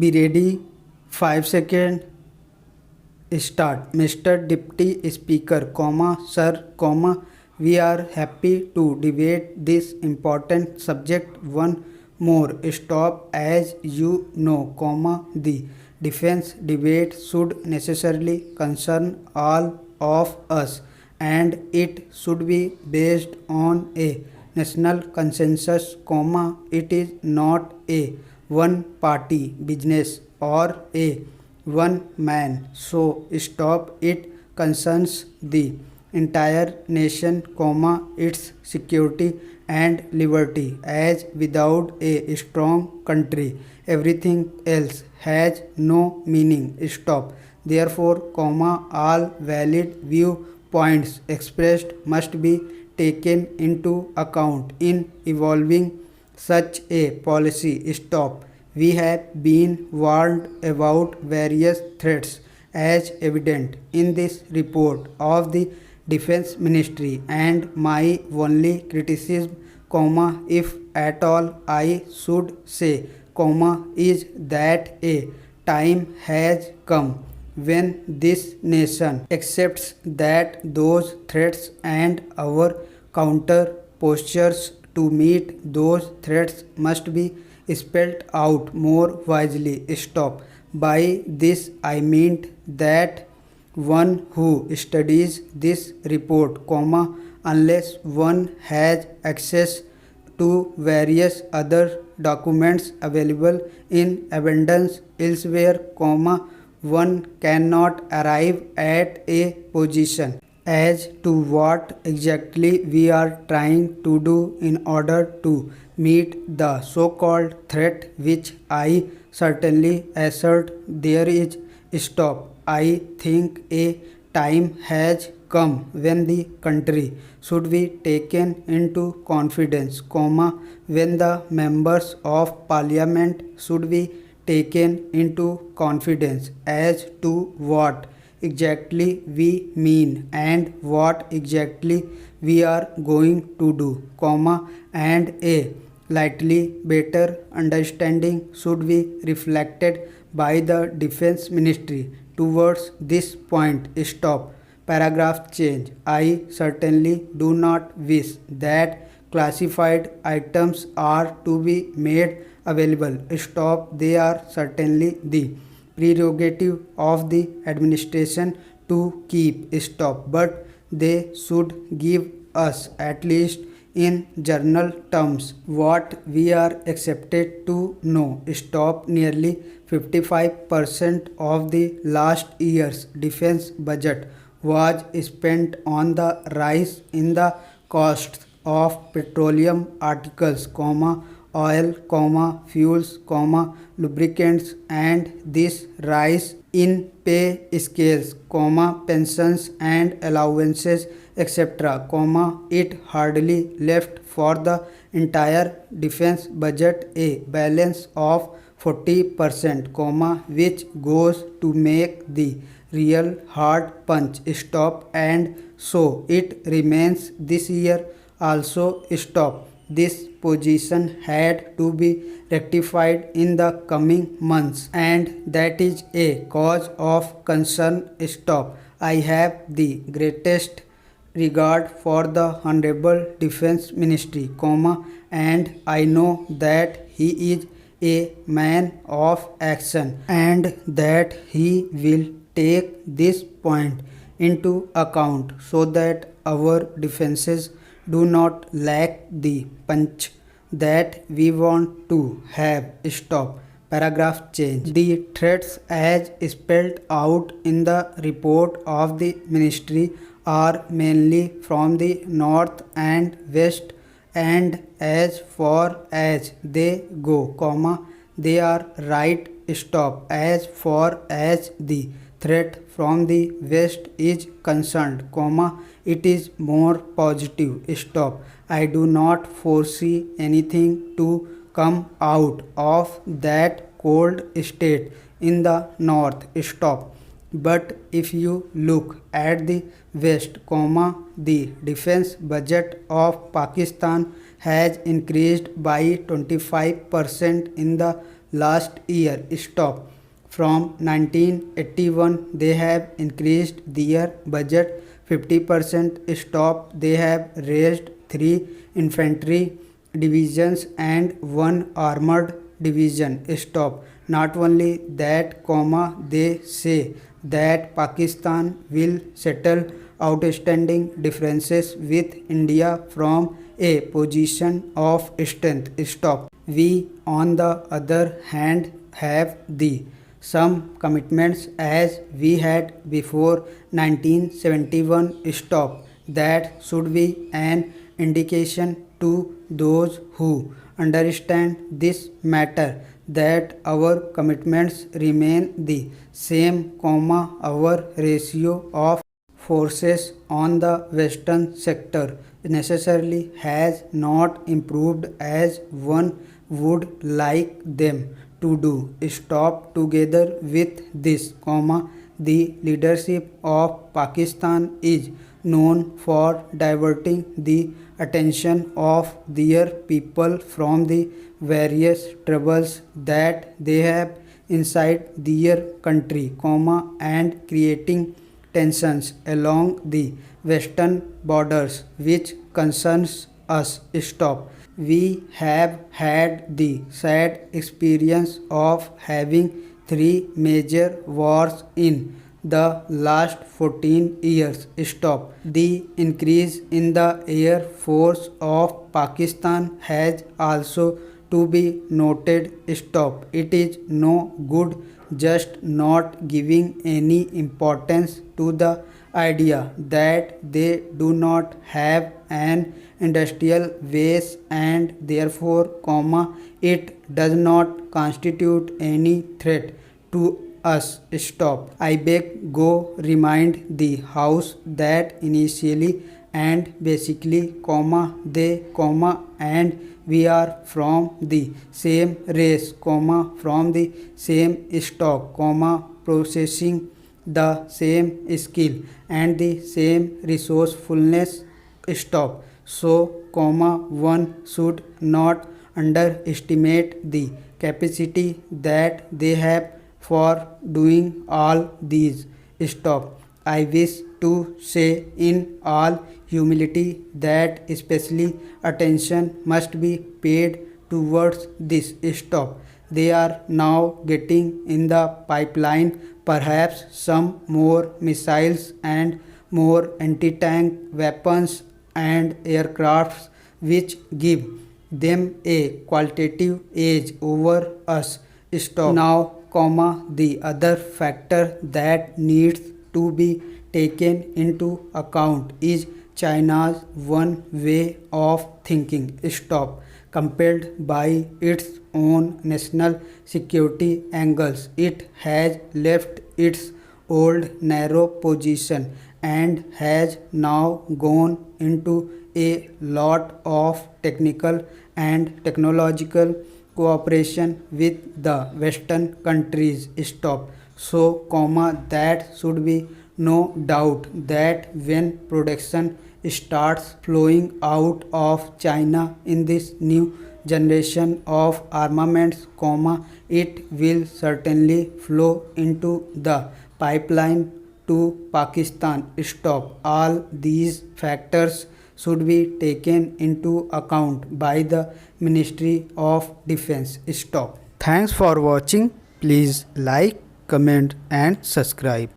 Be ready. 5 seconds. Start. Mr. Deputy Speaker, sir, we are happy to debate this important subject one more. Stop. As you know, the defense debate should necessarily concern all of us, and it should be based on a national consensus, it is not a one party business or a one man. So stop. It concerns the entire nation, its security and liberty. As without a strong country, everything else has no meaning. Stop. Therefore, all valid viewpoints expressed must be taken into account in evolving such a policy. Stop. We have been warned about various threats as evident in this report of the Defense Ministry, and my only criticism, if at all I should say, is that a time has come when this nation accepts that those threats and our counter postures to meet those threats must be spelled out more wisely. Stop. By this I mean that one who studies this report, unless one has access to various other documents available in abundance elsewhere, one cannot arrive at a position as to what exactly we are trying to do in order to meet the so-called threat, which I certainly assert there is. Stop. I think a time has come when the country should be taken into confidence, when the members of parliament should be taken into confidence as to what exactly we mean and what exactly we are going to do, and a slightly better understanding should be reflected by the Defense Ministry towards this point. Stop. Paragraph change. I certainly do not wish that classified items are to be made available. Stop. They are certainly the prerogative of the administration to keep. Stop. But they should give us, at least in general terms, what we are accepted to know. Stop. Nearly 55% of the last year's defense budget was spent on the rise in the costs of petroleum articles, oil, fuels, lubricants, and this rise in pay scales, pensions and allowances, etc., it hardly left for the entire defense budget a balance of 40%, which goes to make the real hard punch. Stop. And so it remains this year also. Stop. This position had to be rectified in the coming months, and that is a cause of concern. Stop. I have the greatest regard for the Honorable Defense Ministry, and I know that he is a man of action and that he will take this point into account so that our defenses do not lack the punch that we want to have. Stop. Paragraph change. The threats as spelled out in the report of the ministry are mainly from the north and west, and as far as they go, they are right. Stop. As far as the threat from the west is concerned, it is more positive. Stop. I do not foresee anything to come out of that cold state in the north. Stop. But if you look at the west, the defense budget of Pakistan has increased by 25% in the last year. Stop. From 1981, they have increased their budget 50%. Stop. They have raised 3 infantry divisions and 1 armored division. Stop. Not only that, they say that Pakistan will settle outstanding differences with India from a position of strength. Stop. We, on the other hand, have the some commitments as we had before 1971. Stop. That should be an indication to those who understand this matter that our commitments remain the same, our ratio of forces on the western sector necessarily has not improved as one would like them to do. Stop. Together with this, the leadership of Pakistan is known for diverting the attention of their people from the various troubles that they have inside their country, and creating tensions along the western borders, which concerns us. Stop. We have had the sad experience of having 3 major wars in the last 14 years. Stop. The increase in the air force of Pakistan has also to be noted. Stop. It is no good just not giving any importance to the idea that they do not have an industrial base and therefore, it does not constitute any threat to us. Stop. I beg go remind the House that initially and basically, they, and we are from the same race, from the same stock, processing the same skill and the same resourcefulness. Stop. So, one should not underestimate the capacity that they have for doing all these. Stop. I wish to say in all humility that especially attention must be paid towards this. Stop. They are now getting in the pipeline perhaps some more missiles and more anti-tank weapons and aircrafts which give them a qualitative edge over us. Stop. Now, the other factor that needs to be taken into account is China's one way of thinking. Stop. Compelled by its own national security angles, it has left its old narrow position and has now gone into a lot of technical and technological cooperation with the Western countries. Stop. So, that should be no doubt that when production starts flowing out of China in this new generation of armaments, it will certainly flow into the pipeline to Pakistan. Stop. All these factors should be taken into account by the Ministry of Defense. Stop. Thanks for watching. Please like, comment and subscribe.